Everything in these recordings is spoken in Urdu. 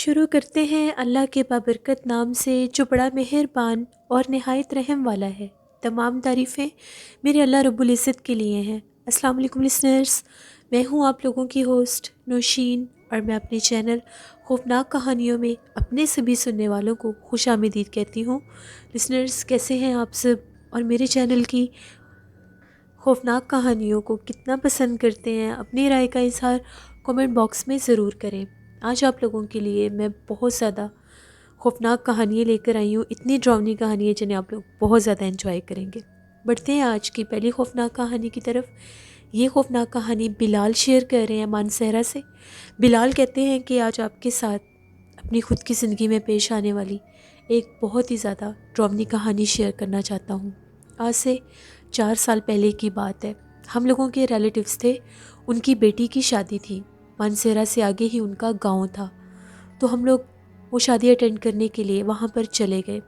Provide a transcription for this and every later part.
شروع کرتے ہیں اللہ کے بابرکت نام سے جو بڑا مہربان اور نہایت رحم والا ہے۔ تمام تعریفیں میرے اللہ رب العزت کے لیے ہیں۔ السلام علیکم لسنرز، میں ہوں آپ لوگوں کی ہوسٹ نوشین، اور میں اپنے چینل خوفناک کہانیوں میں اپنے سبھی سننے والوں کو خوش آمدید کہتی ہوں۔ لسنرز، کیسے ہیں آپ سب؟ اور میرے چینل کی خوفناک کہانیوں کو کتنا پسند کرتے ہیں؟ اپنی رائے کا اظہار کمنٹ باکس میں ضرور کریں۔ آج آپ لوگوں کے لیے میں بہت زیادہ خوفناک کہانیاں لے کر آئی ہوں، اتنی ڈراؤنی کہانیاں جنہیں آپ لوگ بہت زیادہ انجوائے کریں گے۔ بڑھتے ہیں آج کی پہلی خوفناک کہانی کی طرف۔ یہ خوفناک کہانی بلال شیئر کر رہے ہیں مانسہرہ سے۔ بلال کہتے ہیں کہ آج آپ کے ساتھ اپنی خود کی زندگی میں پیش آنے والی ایک بہت ہی زیادہ ڈراؤنی کہانی شیئر کرنا چاہتا ہوں۔ آج سے 4 سال پہلے کی بات ہے۔ ہم لوگوں کے ریلیٹیوز تھے، ان کی بیٹی کی شادی تھی۔ مانسہرہ سے آگے ہی ان کا گاؤں تھا، تو ہم لوگ وہ شادی اٹینڈ کرنے کے لیے وہاں پر چلے گئے۔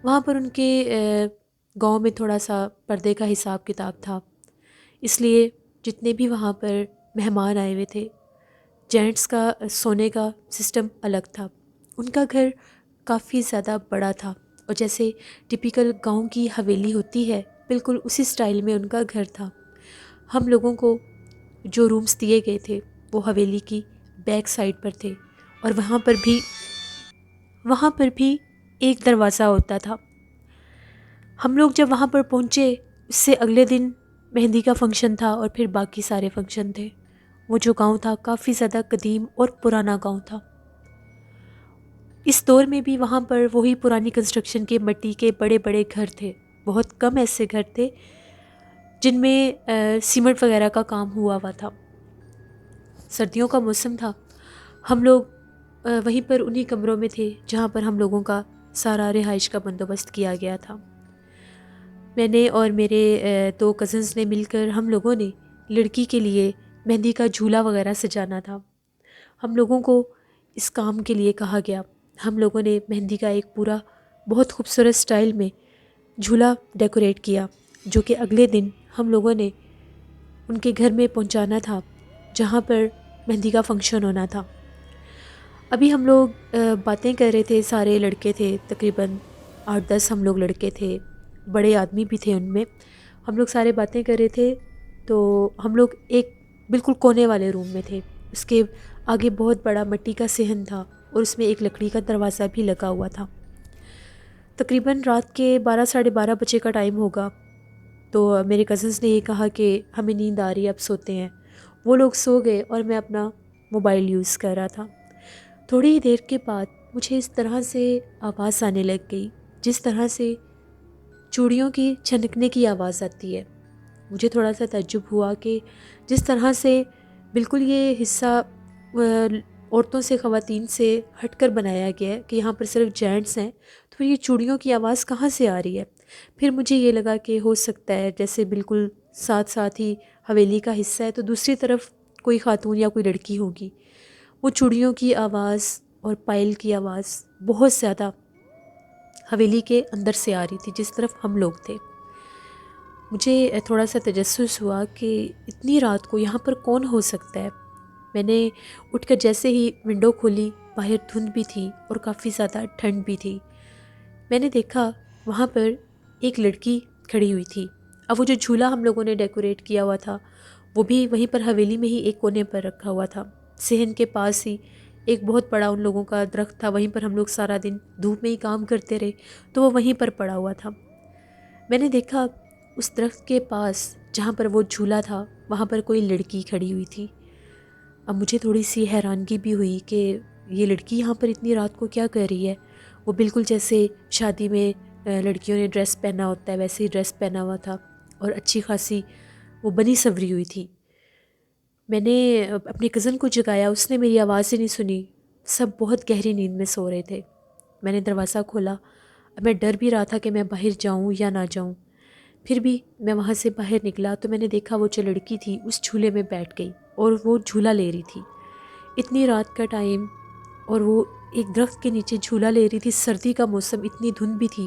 وہاں پر ان کے گاؤں میں تھوڑا سا پردے کا حساب کتاب تھا، اس لیے جتنے بھی وہاں پر مہمان آئے ہوئے تھے، جینٹس کا سونے کا سسٹم الگ تھا۔ ان کا گھر کافی زیادہ بڑا تھا، اور جیسے ٹپیکل گاؤں کی حویلی ہوتی ہے، بالکل اسی سٹائل میں ان کا گھر تھا۔ ہم لوگوں کو جو رومز دیے گئے تھے وہ حویلی کی بیک سائڈ پر تھے، اور وہاں پر بھی ایک دروازہ ہوتا تھا۔ ہم لوگ جب وہاں پر پہنچے، اس سے اگلے دن مہندی کا فنکشن تھا، اور پھر باقی سارے فنکشن تھے۔ وہ جو گاؤں تھا کافی زیادہ قدیم اور پرانا گاؤں تھا۔ اس دور میں بھی وہاں پر وہی پرانی کنسٹرکشن کے مٹی کے بڑے بڑے گھر تھے۔ بہت کم ایسے گھر تھے جن میں سیمنٹ وغیرہ کا کام ہوا تھا۔ سردیوں کا موسم تھا، ہم لوگ وہیں پر انہی کمروں میں تھے جہاں پر ہم لوگوں کا سارا رہائش کا بندوبست کیا گیا تھا۔ میں نے اور میرے 2 کزنز نے مل کر ہم لوگوں نے لڑکی کے لیے مہندی کا جھولا وغیرہ سجانا تھا۔ ہم لوگوں کو اس کام کے لیے کہا گیا۔ ہم لوگوں نے مہندی کا ایک پورا بہت خوبصورت سٹائل میں جھولا ڈیکوریٹ کیا، جو کہ اگلے دن ہم لوگوں نے ان کے گھر میں پہنچانا تھا جہاں پر مہندی کا فنکشن ہونا تھا۔ ابھی ہم لوگ باتیں کر رہے تھے، سارے لڑکے تھے، تقریباً 8-10 ہم لوگ لڑکے تھے، بڑے آدمی بھی تھے ان میں۔ ہم لوگ سارے باتیں کر رہے تھے، تو ہم لوگ ایک بالکل کونے والے روم میں تھے۔ اس کے آگے بہت بڑا مٹی کا صحن تھا، اور اس میں ایک لکڑی کا دروازہ بھی لگا ہوا تھا۔ تقریباً رات کے 12-12:30 بجے کا ٹائم ہوگا، تو میرے کزنز نے یہ کہا کہ ہمیں نیند آ رہی ہے، اب سوتے ہیں۔ وہ لوگ سو گئے، اور میں اپنا موبائل یوز کر رہا تھا۔ تھوڑی ہی دیر کے بعد مجھے اس طرح سے آواز آنے لگ گئی، جس طرح سے چوڑیوں کی چھنکنے کی آواز آتی ہے۔ مجھے تھوڑا سا تعجب ہوا کہ جس طرح سے بالکل یہ حصہ عورتوں سے، خواتین سے ہٹ کر بنایا گیا ہے کہ یہاں پر صرف جینٹس ہیں، تو یہ چوڑیوں کی آواز کہاں سے آ رہی ہے؟ پھر مجھے یہ لگا کہ ہو سکتا ہے جیسے بالکل ساتھ ہی حویلی کا حصہ ہے، تو دوسری طرف کوئی خاتون یا کوئی لڑکی ہوگی۔ وہ چوڑیوں کی آواز اور پائل کی آواز بہت زیادہ حویلی کے اندر سے آ رہی تھی، جس طرف ہم لوگ تھے۔ مجھے تھوڑا سا تجسس ہوا کہ اتنی رات کو یہاں پر کون ہو سکتا ہے۔ میں نے اٹھ کر جیسے ہی ونڈو کھولی، باہر دھند بھی تھی اور کافی زیادہ ٹھنڈ بھی تھی۔ میں نے دیکھا وہاں پر ایک لڑکی کھڑی ہوئی تھی۔ اب وہ جو جھولا ہم لوگوں نے ڈیکوریٹ کیا ہوا تھا، وہ بھی وہیں پر حویلی میں ہی ایک کونے پر رکھا ہوا تھا۔ صحن کے پاس ہی ایک بہت بڑا ان لوگوں کا درخت تھا، وہیں پر ہم لوگ سارا دن دھوپ میں ہی کام کرتے رہے، تو وہ وہیں پر پڑا ہوا تھا۔ میں نے دیکھا اس درخت کے پاس جہاں پر وہ جھولا تھا، وہاں پر کوئی لڑکی کھڑی ہوئی تھی۔ اب مجھے تھوڑی سی حیرانگی بھی ہوئی کہ یہ لڑکی یہاں پر اتنی رات کو کیا کر رہی ہے۔ وہ بالکل جیسے شادی میں لڑکیوں نے ڈریس پہنا ہوتا ہے ویسے ہی ڈریس پہنا ہوا تھا، اور اچھی خاصی وہ بنی سنوری ہوئی تھی۔ میں نے اپنے کزن کو جگایا، اس نے میری آواز ہی نہیں سنی۔ سب بہت گہری نیند میں سو رہے تھے۔ میں نے دروازہ کھولا، اب میں ڈر بھی رہا تھا کہ میں باہر جاؤں یا نہ جاؤں۔ پھر بھی میں وہاں سے باہر نکلا تو میں نے دیکھا وہ جو لڑکی تھی اس جھولے میں بیٹھ گئی، اور وہ جھولا لے رہی تھی۔ اتنی رات کا ٹائم، اور وہ ایک درخت کے نیچے جھولا لے رہی تھی، سردی کا موسم، اتنی دھند بھی تھی۔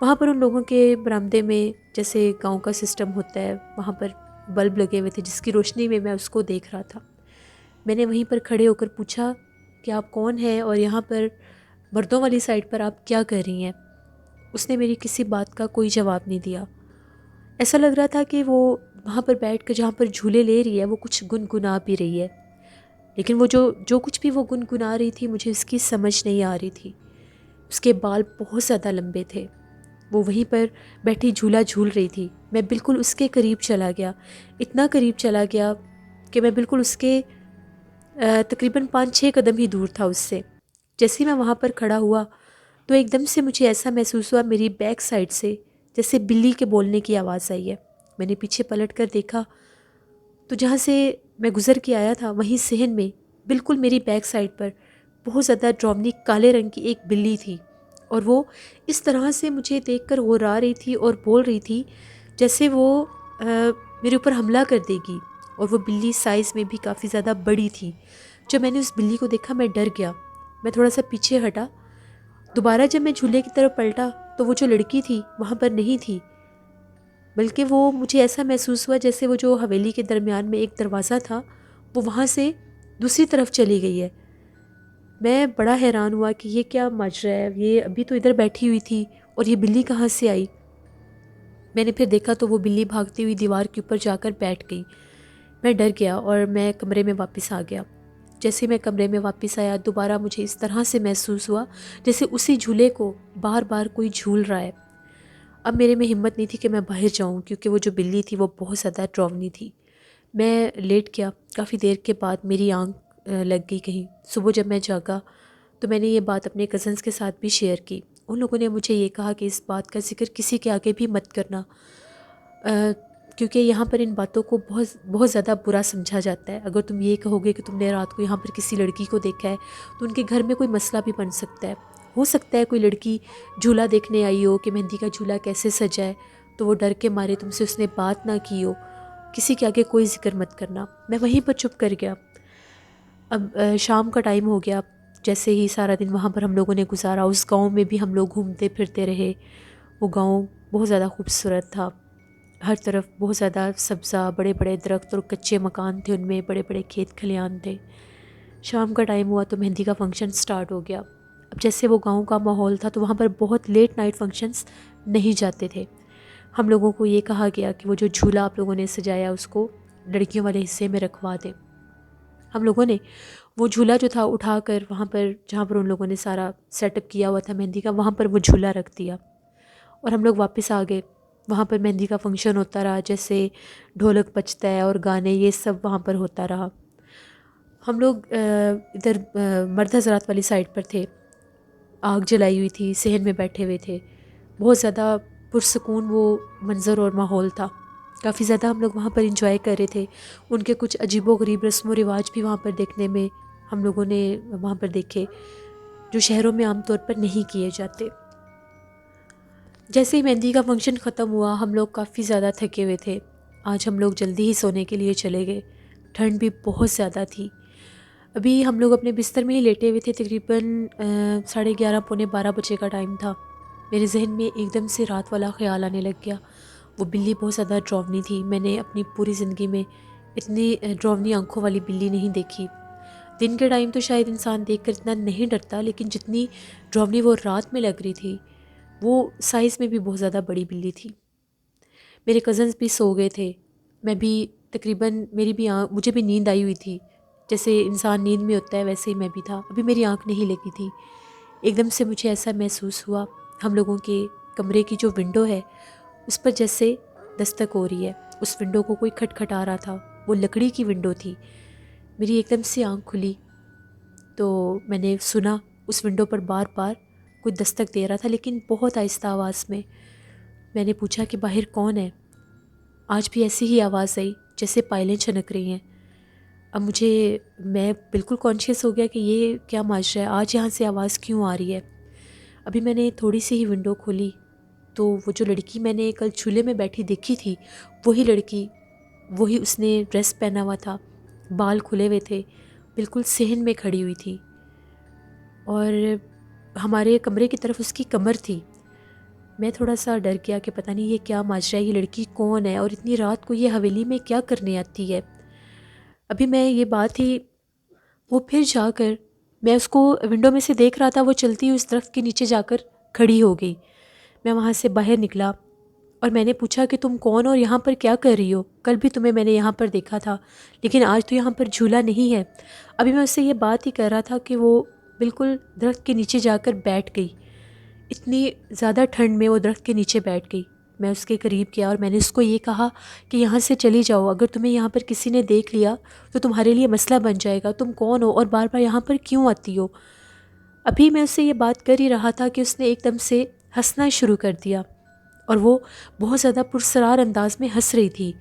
وہاں پر ان لوگوں کے برآمدے میں جیسے گاؤں کا سسٹم ہوتا ہے، وہاں پر بلب لگے ہوئے تھے، جس کی روشنی میں اس کو دیکھ رہا تھا۔ میں نے وہیں پر کھڑے ہو کر پوچھا کہ آپ کون ہیں اور یہاں پر مردوں والی سائڈ پر آپ کیا کر رہی ہیں؟ اس نے میری کسی بات کا کوئی جواب نہیں دیا۔ ایسا لگ رہا تھا کہ وہ وہاں پر بیٹھ کر جہاں پر جھولے لے رہی ہے وہ کچھ گنگنا بھی رہی ہے، لیکن وہ جو کچھ بھی وہ گنگنا رہی تھی مجھے اس کی سمجھ نہیں آ رہی تھی۔ اس کے بال بہت زیادہ لمبے تھے، وہ وہیں پر بیٹھی جھولا جھول رہی تھی۔ میں بالکل اس کے قریب چلا گیا، اتنا قریب چلا گیا کہ میں بالکل اس کے تقریباً 5-6 قدم ہی دور تھا اس سے۔ جیسے ہی میں وہاں پر کھڑا ہوا تو ایک دم سے مجھے ایسا محسوس ہوا میری بیک سائڈ سے جیسے بلی کے بولنے کی آواز آئی ہے۔ میں نے پیچھے پلٹ کر دیکھا تو جہاں سے میں گزر کے آیا تھا وہیں صحن میں بالکل میری بیک سائڈ پر بہت زیادہ ڈراؤنی کالے رنگ کی ایک بلی تھی، اور وہ اس طرح سے مجھے دیکھ کر غرا رہی تھی اور بول رہی تھی جیسے وہ میرے اوپر حملہ کر دے گی، اور وہ بلی سائز میں بھی کافی زیادہ بڑی تھی۔ جب میں نے اس بلی کو دیکھا میں ڈر گیا، میں تھوڑا سا پیچھے ہٹا۔ دوبارہ جب میں جھولے کی طرف پلٹا تو وہ جو لڑکی تھی وہاں پر نہیں تھی، بلکہ وہ مجھے ایسا محسوس ہوا جیسے وہ جو حویلی کے درمیان میں ایک دروازہ تھا وہ وہاں سے دوسری طرف چلی گئی ہے۔ میں بڑا حیران ہوا کہ یہ کیا ماجرا ہے، یہ ابھی تو ادھر بیٹھی ہوئی تھی اور یہ بلی کہاں سے آئی؟ میں نے پھر دیکھا تو وہ بلی بھاگتی ہوئی دیوار کے اوپر جا کر بیٹھ گئی۔ میں ڈر گیا اور میں کمرے میں واپس آ گیا۔ جیسے میں کمرے میں واپس آیا دوبارہ مجھے اس طرح سے محسوس ہوا جیسے اسی جھولے کو بار بار کوئی جھول رہا ہے۔ اب میرے میں ہمت نہیں تھی کہ میں باہر جاؤں، کیونکہ وہ جو بلی تھی وہ بہت زیادہ ڈراؤنی تھی۔ میں لیٹ گیا، کافی دیر کے بعد میری آنکھ لگ گئی کہیں۔ صبح جب میں جاگا تو میں نے یہ بات اپنے کزنس کے ساتھ بھی شیئر کی۔ ان لوگوں نے مجھے یہ کہا کہ اس بات کا ذکر کسی کے آگے بھی مت کرنا، کیونکہ یہاں پر ان باتوں کو بہت زیادہ برا سمجھا جاتا ہے۔ اگر تم یہ کہو گے کہ تم نے رات کو یہاں پر کسی لڑکی کو دیکھا ہے تو ان کے گھر میں کوئی مسئلہ بھی بن سکتا ہے۔ ہو سکتا ہے کوئی لڑکی جھولا دیکھنے آئی ہو کہ مہندی کا جھولا کیسے سجا ہے، تو وہ ڈر کے مارے تم سے اس نے بات نہ کی ہو۔ کسی کے آگے کوئی ذکر مت کرنا۔ میں وہیں پر چپ کر گیا۔ اب شام کا ٹائم ہو گیا، جیسے ہی سارا دن وہاں پر ہم لوگوں نے گزارا، اس گاؤں میں بھی ہم لوگ گھومتے پھرتے رہے۔ وہ گاؤں بہت زیادہ خوبصورت تھا، ہر طرف بہت زیادہ سبزہ، بڑے بڑے درخت اور کچے مکان تھے، ان میں بڑے بڑے کھیت کھلیان تھے۔ شام کا ٹائم ہوا تو مہندی کا فنکشن سٹارٹ ہو گیا۔ اب جیسے وہ گاؤں کا ماحول تھا تو وہاں پر بہت لیٹ نائٹ فنکشنز نہیں جاتے تھے۔ ہم لوگوں کو یہ کہا گیا کہ وہ جو جھولا آپ لوگوں نے سجایا اس کو لڑکیوں والے حصے میں رکھوا دیں۔ ہم لوگوں نے وہ جھولا جو تھا اٹھا کر وہاں پر جہاں پر ان لوگوں نے سارا سیٹ اپ کیا ہوا تھا مہندی کا، وہاں پر وہ جھولا رکھ دیا اور ہم لوگ واپس آ گئے۔ وہاں پر مہندی کا فنکشن ہوتا رہا، جیسے ڈھولک بجتا ہے اور گانے، یہ سب وہاں پر ہوتا رہا۔ ہم لوگ ادھر مرد حضرات والی سائڈ پر تھے، آگ جلائی ہوئی تھی، صحن میں بیٹھے ہوئے تھے، بہت زیادہ پرسکون وہ منظر اور ماحول تھا۔ کافی زیادہ ہم لوگ وہاں پر انجوائے کر رہے تھے۔ ان کے کچھ عجیب و غریب رسم و رواج بھی وہاں پر دیکھنے میں ہم لوگوں نے وہاں پر دیکھے، جو شہروں میں عام طور پر نہیں کیے جاتے۔ جیسے ہی مہندی کا فنکشن ختم ہوا ہم لوگ کافی زیادہ تھکے ہوئے تھے۔ آج ہم لوگ جلدی ہی سونے کے لیے چلے گئے، ٹھنڈ بھی بہت زیادہ تھی۔ ابھی ہم لوگ اپنے بستر میں ہی لیٹے ہوئے تھے، تقریباً 11:30 پونے 12 بجے کا ٹائم تھا۔ میرے ذہن میں ایک دم سے رات والا خیال آنے لگ گیا۔ وہ بلی بہت زیادہ ڈراؤنی تھی، میں نے اپنی پوری زندگی میں اتنی ڈراؤنی آنکھوں والی بلی نہیں دیکھی۔ دن کے ٹائم تو شاید انسان دیکھ کر اتنا نہیں ڈرتا، لیکن جتنی ڈراؤنی وہ رات میں لگ رہی تھی وہ سائز میں بھی بہت زیادہ بڑی بلی تھی۔ میرے کزنز بھی سو گئے تھے، میں بھی تقریباً مجھے بھی نیند آئی ہوئی تھی، جیسے انسان نیند میں ہوتا ہے ویسے ہی میں بھی تھا۔ ابھی میری آنکھ نہیں لگی تھی، ایک دم سے مجھے ایسا محسوس ہوا ہم لوگوں کے کمرے کی جو ونڈو ہے اس پر جیسے دستک ہو رہی ہے۔ اس ونڈو کو کوئی کھٹکھٹا رہا تھا، وہ لکڑی کی ونڈو تھی۔ میری ایک دم سے آنکھ کھلی تو میں نے سنا اس ونڈو پر بار بار کوئی دستک دے رہا تھا، لیکن بہت آہستہ آواز میں۔ میں نے پوچھا کہ باہر کون ہے؟ آج بھی ایسی ہی آواز آئی جیسے پائلیں چھنک رہی ہیں۔ اب میں بالکل کانشیس ہو گیا کہ یہ کیا ماجرا ہے، آج یہاں سے آواز کیوں آ رہی ہے۔ ابھی میں نے تھوڑی سی ہی ونڈو کھولی تو وہ جو لڑکی میں نے کل جھولے میں بیٹھی دیکھی تھی وہی لڑکی، وہی اس نے ڈریس پہنا ہوا تھا، بال کھلے ہوئے تھے، بالکل صحن میں کھڑی ہوئی تھی اور ہمارے کمرے کی طرف اس کی کمر تھی۔ میں تھوڑا سا ڈر گیا کہ پتہ نہیں یہ کیا ماجرا ہے، یہ لڑکی کون ہے اور اتنی رات کو یہ حویلی میں کیا کرنے آتی ہے۔ ابھی میں یہ بات ہی وہ پھر جا کر میں اس کو ونڈو میں سے دیکھ رہا تھا، وہ چلتی ہوئی اس درخت کے نیچے جا کر کھڑی ہو گئی۔ میں وہاں سے باہر نکلا اور میں نے پوچھا کہ تم کون اور یہاں پر کیا کر رہی ہو؟ کل بھی تمہیں میں نے یہاں پر دیکھا تھا، لیکن آج تو یہاں پر جھولا نہیں ہے۔ ابھی میں اس سے یہ بات ہی کر رہا تھا کہ وہ بالکل درخت کے نیچے جا کر بیٹھ گئی۔ اتنی زیادہ ٹھنڈ میں وہ درخت کے نیچے بیٹھ گئی۔ میں اس کے قریب گیا اور میں نے اس کو یہ کہا کہ یہاں سے چلی جاؤ، اگر تمہیں یہاں پر کسی نے دیکھ لیا تو تمہارے لیے مسئلہ بن جائے گا، تم کون ہو اور بار بار یہاں پر کیوں آتی ہو؟ ابھی میں اس سے یہ بات کر ہی رہا تھا کہ اس نے ایک دم سے ہنسنا شروع کر دیا، اور وہ بہت زیادہ پرسرار انداز میں ہنس رہی تھی۔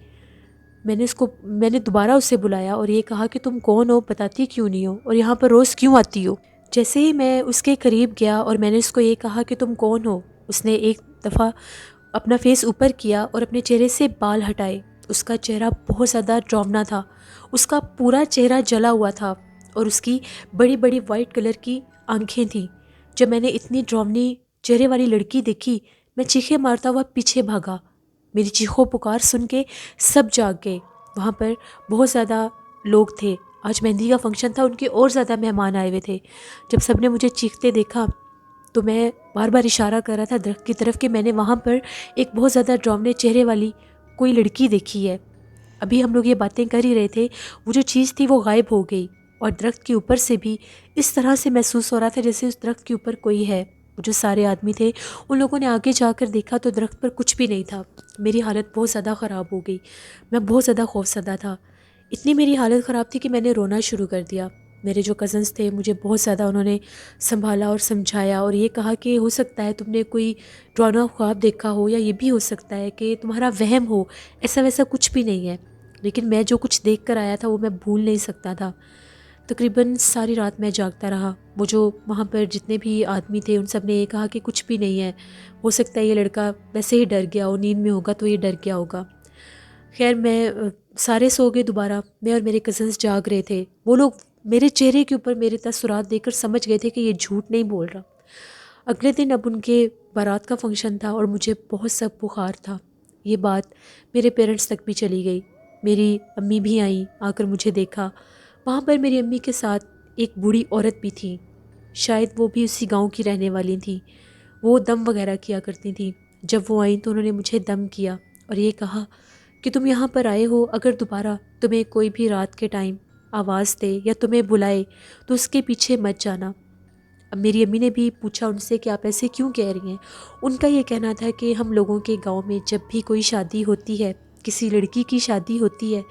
میں نے دوبارہ اسے بلایا اور یہ کہا کہ تم کون ہو، بتاتی کیوں نہیں ہو، اور یہاں پر روز کیوں آتی ہو؟ جیسے ہی میں اس کے قریب گیا اور میں نے اس کو یہ کہا کہ تم کون ہو، اس نے ایک دفعہ اپنا فیس اوپر کیا اور اپنے چہرے سے بال ہٹائے۔ اس کا چہرہ بہت زیادہ ڈراؤنا تھا، اس کا پورا چہرہ جلا ہوا تھا اور اس کی بڑی بڑی وائٹ کلر کی آنکھیں تھیں۔ جب میں نے اتنی ڈراؤنی چہرے والی لڑکی دیکھی، میں چیخیں مارتا ہوا پیچھے بھاگا۔ میری چیخوں پکار سن کے سب جاگ گئے۔ وہاں پر بہت زیادہ لوگ تھے، آج مہندی کا فنکشن تھا، ان کے اور زیادہ مہمان آئے ہوئے تھے۔ جب سب نے مجھے چیختے دیکھا تو میں بار بار اشارہ کر رہا تھا درخت کی طرف کہ میں نے وہاں پر ایک بہت زیادہ ڈراؤنے چہرے والی کوئی لڑکی دیکھی ہے۔ ابھی ہم لوگ یہ باتیں کر ہی رہے تھے، وہ جو چیز تھی وہ غائب ہو گئی، اور درخت کے اوپر سے بھی اس طرح سے محسوس ہو رہا تھا جیسے اس درخت کے اوپر کوئی ہے۔ جو سارے آدمی تھے ان لوگوں نے آگے جا کر دیکھا تو درخت پر کچھ بھی نہیں تھا۔ میری حالت بہت زیادہ خراب ہو گئی، میں بہت زیادہ خوفزدہ تھا۔ اتنی میری حالت خراب تھی کہ میں نے رونا شروع کر دیا۔ میرے جو کزنس تھے مجھے بہت زیادہ انہوں نے سنبھالا اور سمجھایا، اور یہ کہا کہ ہو سکتا ہے تم نے کوئی ڈراؤنا خواب دیکھا ہو، یا یہ بھی ہو سکتا ہے کہ تمہارا وہم ہو، ایسا ویسا کچھ بھی نہیں ہے۔ لیکن میں جو کچھ دیکھ کر آیا تھا وہ میں بھول نہیں سکتا تھا۔ تقریباً ساری رات میں جاگتا رہا۔ وہ جو وہاں پر جتنے بھی آدمی تھے ان سب نے یہ کہا کہ کچھ بھی نہیں ہے، ہو سکتا ہے یہ لڑکا ویسے ہی ڈر گیا ہو، نیند میں ہوگا تو یہ ڈر گیا ہوگا۔ خیر میں سارے سو گئے دوبارہ، میں اور میرے کزنس جاگ رہے تھے۔ وہ لوگ میرے چہرے کے اوپر میرے تاثرات دیکھ کر سمجھ گئے تھے کہ یہ جھوٹ نہیں بول رہا۔ اگلے دن اب ان کے بارات کا فنکشن تھا اور مجھے بہت سخت بخار تھا۔ یہ بات میرے پیرنٹس تک بھی چلی گئی۔ میری امی بھی آئیں، آ کر مجھے دیکھا۔ وہاں پر میری امی کے ساتھ ایک بوڑھی عورت بھی تھی، شاید وہ بھی اسی گاؤں کی رہنے والی تھیں۔ وہ دم وغیرہ کیا کرتی تھیں۔ جب وہ آئیں تو انہوں نے مجھے دم کیا اور یہ کہا کہ تم یہاں پر آئے ہو، اگر دوبارہ تمہیں کوئی بھی رات کے ٹائم آواز دے یا تمہیں بلائے تو اس کے پیچھے مت جانا۔ اب میری امی نے بھی پوچھا ان سے کہ آپ ایسے کیوں کہہ رہی ہیں؟ ان کا یہ کہنا تھا کہ ہم لوگوں کے گاؤں میں جب بھی کوئی شادی ہوتی ہے، کسی لڑکی کی شادی ہوتی ہے،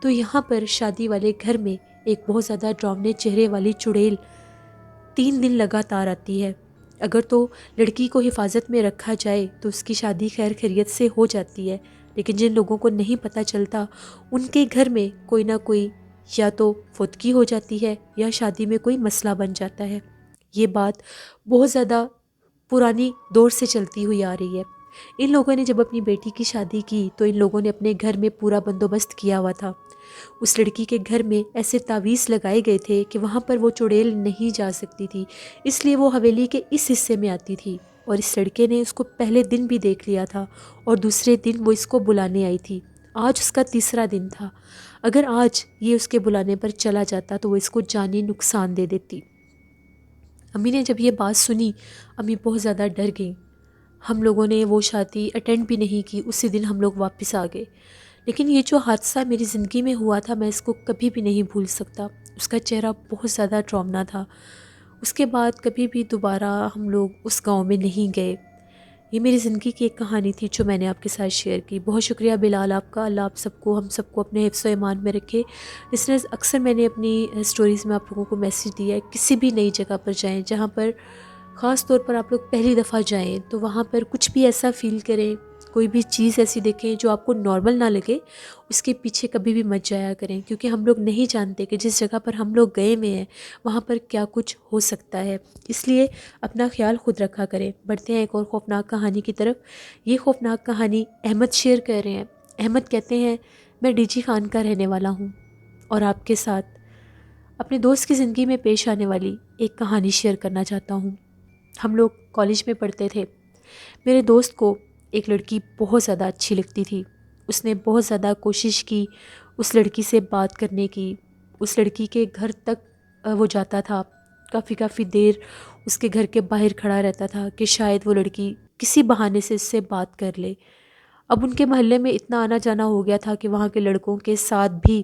تو یہاں پر شادی والے گھر میں ایک بہت زیادہ ڈراؤنے چہرے والی چڑیل 3 دن لگاتار آتی ہے۔ اگر تو لڑکی کو حفاظت میں رکھا جائے تو اس کی شادی خیر خیریت سے ہو جاتی ہے، لیکن جن لوگوں کو نہیں پتہ چلتا ان کے گھر میں کوئی نہ کوئی یا تو فوتگی ہو جاتی ہے یا شادی میں کوئی مسئلہ بن جاتا ہے۔ یہ بات بہت زیادہ پرانی دور سے چلتی ہوئی آ رہی ہے۔ ان لوگوں نے جب اپنی بیٹی کی شادی کی تو ان لوگوں نے اپنے گھر میں پورا بندوبست کیا ہوا تھا۔ اس لڑکی کے گھر میں ایسے تعویذ لگائے گئے تھے کہ وہاں پر وہ چڑیل نہیں جا سکتی تھی، اس لیے وہ حویلی کے اس حصے میں آتی تھی، اور اس لڑکے نے اس کو پہلے دن بھی دیکھ لیا تھا اور دوسرے دن وہ اس کو بلانے آئی تھی۔ آج اس کا تیسرا دن تھا۔ اگر آج یہ اس کے بلانے پر چلا جاتا تو وہ اس کو جانی نقصان دے دیتی۔ امی نے جب یہ بات سنی، امی بہت زیادہ ڈر گئیں۔ ہم لوگوں نے وہ شادی اٹینڈ بھی نہیں کی، اسی دن ہم لوگ واپس آ گئے۔ لیکن یہ جو حادثہ میری زندگی میں ہوا تھا میں اس کو کبھی بھی نہیں بھول سکتا۔ اس کا چہرہ بہت زیادہ ڈراؤنا تھا۔ اس کے بعد کبھی بھی دوبارہ ہم لوگ اس گاؤں میں نہیں گئے۔ یہ میری زندگی کی ایک کہانی تھی جو میں نے آپ کے ساتھ شیئر کی۔ بہت شکریہ بلال آپ کا۔ اللہ آپ سب کو، ہم سب کو اپنے حفظ و ایمان میں رکھے۔ لسنرز، اکثر میں نے اپنی سٹوریز میں آپ لوگوں کو میسیج دیا ہے، کسی بھی نئی جگہ پر جائیں جہاں پر خاص طور پر آپ لوگ پہلی دفعہ جائیں تو وہاں پر کچھ بھی ایسا فیل کریں، کوئی بھی چیز ایسی دیکھیں جو آپ کو نارمل نہ لگے، اس کے پیچھے کبھی بھی مت جایا کریں، کیونکہ ہم لوگ نہیں جانتے کہ جس جگہ پر ہم لوگ گئے ہوئے ہیں وہاں پر کیا کچھ ہو سکتا ہے۔ اس لیے اپنا خیال خود رکھا کریں۔ بڑھتے ہیں ایک اور خوفناک کہانی کی طرف۔ یہ خوفناک کہانی احمد شیئر کر رہے ہیں۔ احمد کہتے ہیں، میں ڈی جی خان کا رہنے والا ہوں اور آپ کے ساتھ اپنے دوست کی زندگی میں پیش آنے والی ایک کہانی شیئر کرنا چاہتا ہوں۔ ہم لوگ کالج میں پڑھتے تھے۔ میرے دوست کو ایک لڑکی بہت زیادہ اچھی لگتی تھی۔ اس نے بہت زیادہ کوشش کی اس لڑکی سے بات کرنے کی، اس لڑکی کے گھر تک وہ جاتا تھا، کافی دیر اس کے گھر کے باہر کھڑا رہتا تھا کہ شاید وہ لڑکی کسی بہانے سے اس سے بات کر لے۔ اب ان کے محلے میں اتنا آنا جانا ہو گیا تھا کہ وہاں کے لڑکوں کے ساتھ بھی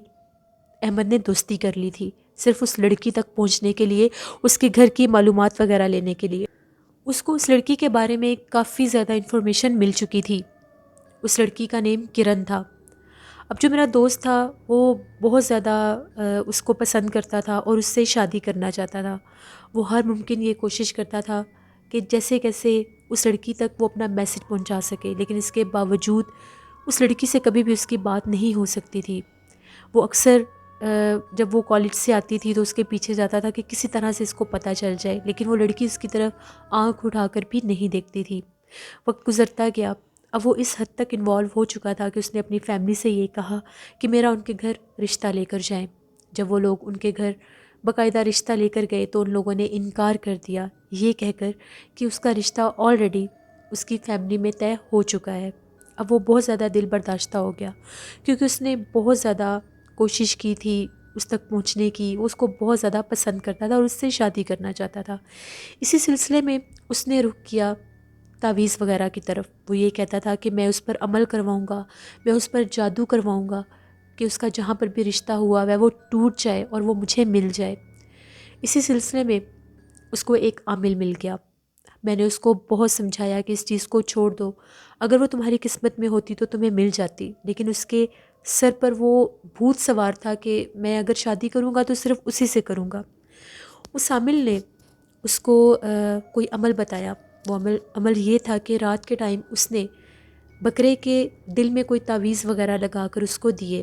احمد نے دوستی کر لی تھی، صرف اس لڑکی تک پہنچنے کے لیے، اس کے گھر کی معلومات وغیرہ لینے کے لیے۔ اس کو اس لڑکی کے بارے میں کافی زیادہ انفارمیشن مل چکی تھی۔ اس لڑکی کا نیم کرن تھا۔ اب جو میرا دوست تھا وہ بہت زیادہ اس کو پسند کرتا تھا اور اس سے شادی کرنا چاہتا تھا۔ وہ ہر ممکن یہ کوشش کرتا تھا کہ جیسے کیسے اس لڑکی تک وہ اپنا میسج پہنچا سکے، لیکن اس کے باوجود اس لڑکی سے کبھی بھی اس کی بات نہیں ہو سکتی تھی۔ وہ اکثر جب وہ کالج سے آتی تھی تو اس کے پیچھے جاتا تھا کہ کسی طرح سے اس کو پتہ چل جائے، لیکن وہ لڑکی اس کی طرف آنکھ اٹھا کر بھی نہیں دیکھتی تھی۔ وقت گزرتا گیا، اب وہ اس حد تک انوالو ہو چکا تھا کہ اس نے اپنی فیملی سے یہ کہا کہ میرا ان کے گھر رشتہ لے کر جائیں۔ جب وہ لوگ ان کے گھر باقاعدہ رشتہ لے کر گئے تو ان لوگوں نے انکار کر دیا، یہ کہہ کر کہ اس کا رشتہ آلریڈی اس کی فیملی میں طے ہو چکا ہے۔ اب وہ بہت زیادہ دل برداشتہ ہو گیا، کیونکہ اس نے بہت زیادہ کوشش کی تھی اس تک پہنچنے کی، وہ اس کو بہت زیادہ پسند کرتا تھا اور اس سے شادی کرنا چاہتا تھا۔ اسی سلسلے میں اس نے رخ کیا تعویذ وغیرہ کی طرف۔ وہ یہ کہتا تھا کہ میں اس پر عمل کرواؤں گا، میں اس پر جادو کرواؤں گا کہ اس کا جہاں پر بھی رشتہ ہوا ہے وہ ٹوٹ جائے اور وہ مجھے مل جائے۔ اسی سلسلے میں اس کو ایک عامل مل گیا۔ میں نے اس کو بہت سمجھایا کہ اس چیز کو چھوڑ دو، اگر وہ تمہاری قسمت میں ہوتی تو تمہیں مل جاتی، لیکن اس کے سر پر وہ بھوت سوار تھا کہ میں اگر شادی کروں گا تو صرف اسی سے کروں گا۔ اس عامل نے اس کو کوئی عمل بتایا۔ وہ عمل یہ تھا کہ رات کے ٹائم اس نے بکرے کے دل میں کوئی تعویذ وغیرہ لگا کر اس کو دیے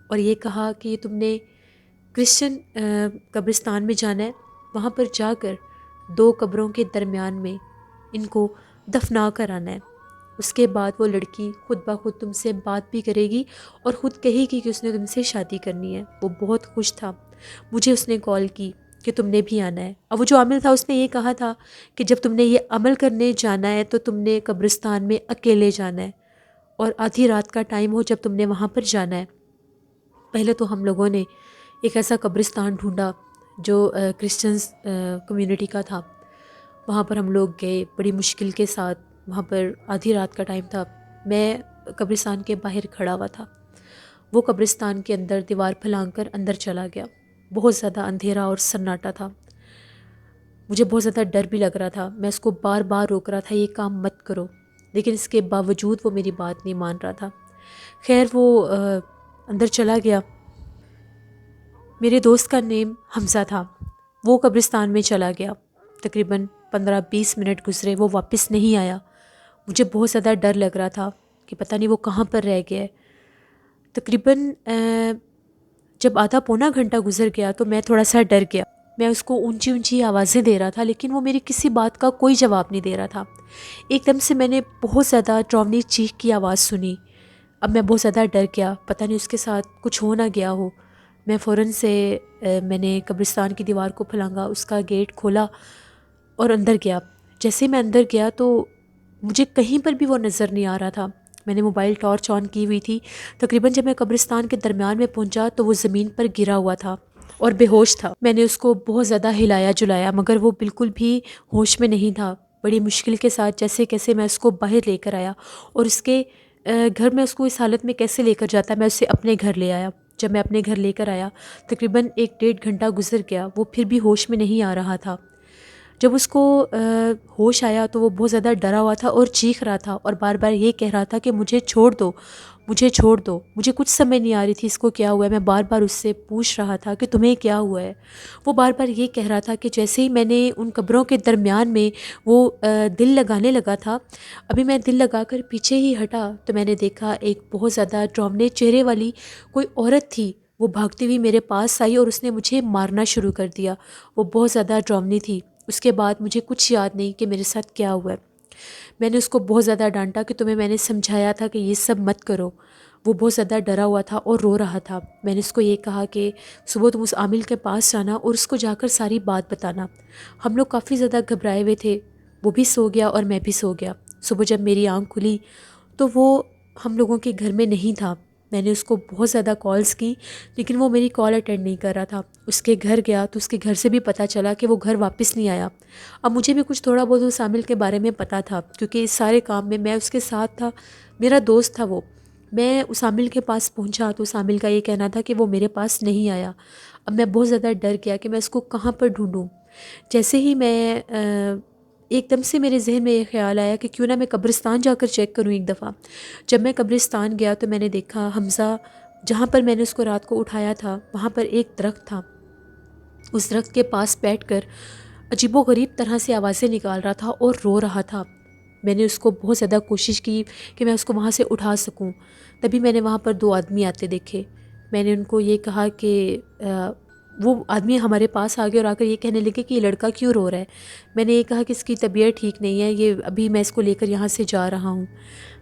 اور یہ کہا کہ یہ تم نے کرسچن قبرستان میں جانا ہے، وہاں پر جا کر 2 قبروں کے درمیان میں ان کو دفنا کر آنا ہے۔ اس کے بعد وہ لڑکی خود بخود تم سے بات بھی کرے گی اور خود کہے گی کہ اس نے تم سے شادی کرنی ہے۔ وہ بہت خوش تھا، مجھے اس نے کال کی کہ تم نے بھی آنا ہے۔ اب وہ جو عامل تھا اس نے یہ کہا تھا کہ جب تم نے یہ عمل کرنے جانا ہے تو تم نے قبرستان میں اکیلے جانا ہے اور آدھی رات کا ٹائم ہو جب تم نے وہاں پر جانا ہے۔ پہلے تو ہم لوگوں نے ایک ایسا قبرستان ڈھونڈا جو کرسچنز کمیونٹی کا تھا، وہاں پر ہم لوگ گئے بڑی مشکل کے ساتھ۔ وہاں پر آدھی رات کا ٹائم تھا، میں قبرستان کے باہر کھڑا ہوا تھا، وہ قبرستان کے اندر دیوار پھلانگ کر اندر چلا گیا۔ بہت زیادہ اندھیرا اور سناٹا تھا، مجھے بہت زیادہ ڈر بھی لگ رہا تھا۔ میں اس کو بار بار روک رہا تھا یہ کام مت کرو، لیکن اس کے باوجود وہ میری بات نہیں مان رہا تھا۔ خیر وہ اندر چلا گیا۔ میرے دوست کا نیم حمزہ تھا، وہ قبرستان میں چلا گیا۔ تقریباً 15-20 منٹ گزرے، وہ واپس نہیں آیا۔ مجھے بہت زیادہ ڈر لگ رہا تھا کہ پتہ نہیں وہ کہاں پر رہ گیا ہے۔ تقریباً جب آدھا پونا گھنٹہ گزر گیا تو میں تھوڑا سا ڈر گیا۔ میں اس کو اونچی اونچی آوازیں دے رہا تھا لیکن وہ میری کسی بات کا کوئی جواب نہیں دے رہا تھا۔ ایک دم سے میں نے بہت زیادہ ڈراؤنی چیخ کی آواز سنی۔ اب میں بہت زیادہ ڈر گیا، پتہ نہیں اس کے ساتھ کچھ ہو نہ گیا ہو۔ میں فوراً سے میں نے قبرستان کی دیوار کو پھلانگا، اس کا گیٹ کھولا اور اندر گیا۔ جیسے میں اندر گیا تو مجھے کہیں پر بھی وہ نظر نہیں آ رہا تھا۔ میں نے موبائل ٹارچ آن کی ہوئی تھی۔ تقریباً جب میں قبرستان کے درمیان میں پہنچا تو وہ زمین پر گرا ہوا تھا اور بے ہوش تھا۔ میں نے اس کو بہت زیادہ ہلایا جلایا مگر وہ بالکل بھی ہوش میں نہیں تھا۔ بڑی مشکل کے ساتھ جیسے کیسے میں اس کو باہر لے کر آیا اور اس کے گھر میں اس کو اس حالت میں کیسے لے کر جاتا، میں اسے اپنے گھر لے آیا۔ جب میں اپنے گھر لے کر آیا تقریباً 1-1.5 گھنٹہ گزر گیا، وہ پھر بھی ہوش میں نہیں آ رہا تھا۔ جب اس کو ہوش آیا تو وہ بہت زیادہ ڈرا ہوا تھا اور چیخ رہا تھا اور بار بار یہ کہہ رہا تھا کہ مجھے چھوڑ دو، مجھے چھوڑ دو۔ مجھے کچھ سمجھ نہیں آ رہی تھی اس کو کیا ہوا ہے۔ میں بار بار اس سے پوچھ رہا تھا کہ تمہیں کیا ہوا ہے۔ وہ بار بار یہ کہہ رہا تھا کہ جیسے ہی میں نے ان قبروں کے درمیان میں وہ دل لگانے لگا تھا، ابھی میں دل لگا کر پیچھے ہی ہٹا تو میں نے دیکھا ایک بہت زیادہ ڈراؤنے چہرے والی کوئی عورت تھی، وہ بھاگتی ہوئی میرے پاس آئی اور اس نے مجھے مارنا شروع کر دیا۔ وہ بہت زیادہ ڈراؤنی تھی۔ اس کے بعد مجھے کچھ یاد نہیں کہ میرے ساتھ کیا ہوا ہے۔ میں نے اس کو بہت زیادہ ڈانٹا کہ تمہیں میں نے سمجھایا تھا کہ یہ سب مت کرو۔ وہ بہت زیادہ ڈرا ہوا تھا اور رو رہا تھا۔ میں نے اس کو یہ کہا کہ صبح تم اس عامل کے پاس جانا اور اس کو جا کر ساری بات بتانا۔ ہم لوگ کافی زیادہ گھبرائے ہوئے تھے، وہ بھی سو گیا اور میں بھی سو گیا۔ صبح جب میری آنکھ کھلی تو وہ ہم لوگوں کے گھر میں نہیں تھا۔ میں نے اس کو بہت زیادہ کالز کی لیکن وہ میری کال اٹینڈ نہیں کر رہا تھا. اس کے گھر گیا تو اس کے گھر سے بھی پتہ چلا کہ وہ گھر واپس نہیں آیا. اب مجھے بھی کچھ تھوڑا بہت اس عامل کے بارے میں پتہ تھا کیونکہ اس سارے کام میں اس کے ساتھ تھا, میرا دوست تھا وہ. میں اس عامل کے پاس پہنچا تو اس عامل کا یہ کہنا تھا کہ وہ میرے پاس نہیں آیا. اب میں بہت زیادہ ڈر گیا کہ میں اس کو کہاں پر ڈھونڈوں. جیسے ہی میں ایک دم سے میرے ذہن میں یہ خیال آیا کہ کیوں نہ میں قبرستان جا کر چیک کروں ایک دفعہ. جب میں قبرستان گیا تو میں نے دیکھا حمزہ جہاں پر میں نے اس کو رات کو اٹھایا تھا وہاں پر ایک درخت تھا. اس درخت کے پاس بیٹھ کر عجیب و غریب طرح سے آوازیں نکال رہا تھا اور رو رہا تھا. میں نے اس کو بہت زیادہ کوشش کی کہ میں اس کو وہاں سے اٹھا سکوں. تبھی میں نے وہاں پر 2 آدمی آتے دیکھے. میں نے ان کو یہ کہا کہ وہ آدمی ہمارے پاس آ گئے اور آ کر یہ کہنے لگے کہ یہ لڑکا کیوں رو رہا ہے. میں نے یہ کہا کہ اس کی طبیعت ٹھیک نہیں ہے, یہ ابھی میں اس کو لے کر یہاں سے جا رہا ہوں.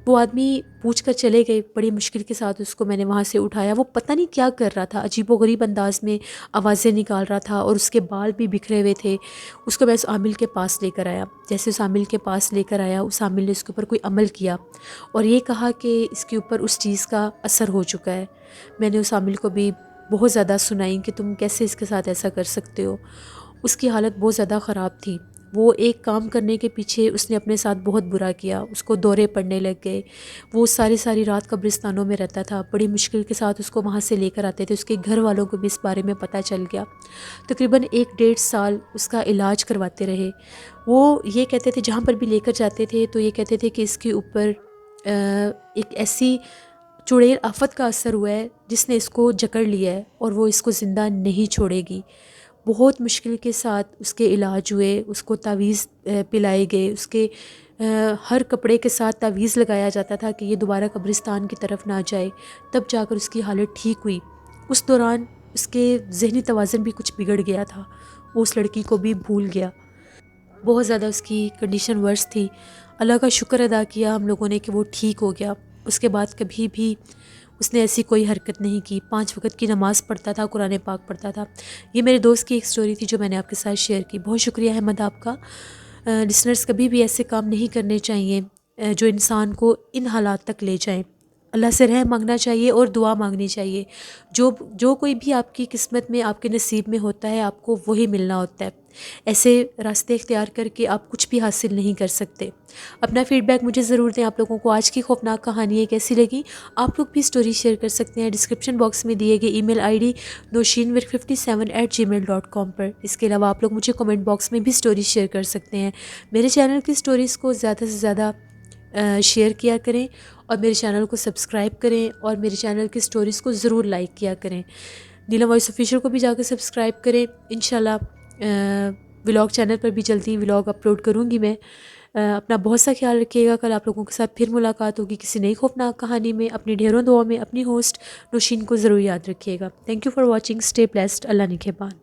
وہ آدمی پوچھ کر چلے گئے. بڑی مشکل کے ساتھ اس کو میں نے وہاں سے اٹھایا. وہ پتہ نہیں کیا کر رہا تھا, عجیب و غریب انداز میں آوازیں نکال رہا تھا اور اس کے بال بھی بکھرے ہوئے تھے. اس کو میں اس عامل کے پاس لے کر آیا. جیسے اس عامل کے پاس لے کر آیا اس عامل نے اس کے اوپر کوئی عمل کیا اور یہ کہا کہ اس کے اوپر اس چیز کا اثر ہو چکا ہے. میں نے اس عامل کو بھی بہت زیادہ سنائی کہ تم کیسے اس کے ساتھ ایسا کر سکتے ہو. اس کی حالت بہت زیادہ خراب تھی. وہ ایک کام کرنے کے پیچھے اس نے اپنے ساتھ بہت برا کیا. اس کو دورے پڑنے لگ گئے. وہ ساری رات قبرستانوں میں رہتا تھا. بڑی مشکل کے ساتھ اس کو وہاں سے لے کر آتے تھے. اس کے گھر والوں کو بھی اس بارے میں پتہ چل گیا. تقریباً 1-1.5 سال اس کا علاج کرواتے رہے. وہ یہ کہتے تھے جہاں پر بھی لے کر جاتے تھے تو یہ کہتے تھے کہ اس کے اوپر ایک ایسی چڑیل آفت کا اثر ہوا ہے جس نے اس کو جکڑ لیا ہے اور وہ اس کو زندہ نہیں چھوڑے گی. بہت مشکل کے ساتھ اس کے علاج ہوئے. اس کو تعویذ پلائے گئے. اس کے ہر کپڑے کے ساتھ تعویذ لگایا جاتا تھا کہ یہ دوبارہ قبرستان کی طرف نہ جائے. تب جا کر اس کی حالت ٹھیک ہوئی. اس دوران اس کے ذہنی توازن بھی کچھ بگڑ گیا تھا. وہ اس لڑکی کو بھی بھول گیا. بہت زیادہ اس کی کنڈیشن ورس تھی. اللہ کا شکر ادا کیا ہم لوگوں نے کہ وہ ٹھیک ہو گیا. اس کے بعد کبھی بھی اس نے ایسی کوئی حرکت نہیں کی. 5 وقت کی نماز پڑھتا تھا, قرآن پاک پڑھتا تھا. یہ میرے دوست کی ایک سٹوری تھی جو میں نے آپ کے ساتھ شیئر کی. بہت شکریہ احمد آپ کا. لسنرز کبھی بھی ایسے کام نہیں کرنے چاہیے جو انسان کو ان حالات تک لے جائیں. اللہ سے رحم مانگنا چاہیے اور دعا مانگنی چاہیے. جو کوئی بھی آپ کی قسمت میں آپ کے نصیب میں ہوتا ہے آپ کو وہی ملنا ہوتا ہے. ایسے راستے اختیار کر کے آپ کچھ بھی حاصل نہیں کر سکتے. اپنا فیڈ بیک مجھے ضرور دیں. آپ لوگوں کو آج کی خوفناک کہانی یہ کیسی لگی؟ آپ لوگ بھی سٹوری شیئر کر سکتے ہیں ڈسکرپشن باکس میں دیے گئے ای میل آئی ڈی noshinwirk57@gmail.com پر. اس کے علاوہ آپ لوگ مجھے کمنٹ باکس میں بھی سٹوری شیئر کر سکتے ہیں. میرے چینل کی سٹوریز کو زیادہ سے زیادہ شیئر کیا کریں اور میرے چینل کو سبسکرائب کریں اور میرے چینل کی سٹوریز کو ضرور لائک کیا کریں. نیلم وائس آفیشیل کو بھی جا کے سبسکرائب کریں. انشاءاللہ ولاگ چینل پر بھی جلدی ولاگ اپلوڈ کروں گی میں. اپنا بہت سا خیال رکھیے گا. کل آپ لوگوں کے ساتھ پھر ملاقات ہوگی کسی نئی خوفناک کہانی میں. اپنی ڈھیروں دعاؤں میں اپنی ہوسٹ نوشین کو ضرور یاد رکھیے گا. Thank you for watching. Stay blessed. اللہ نگہبان.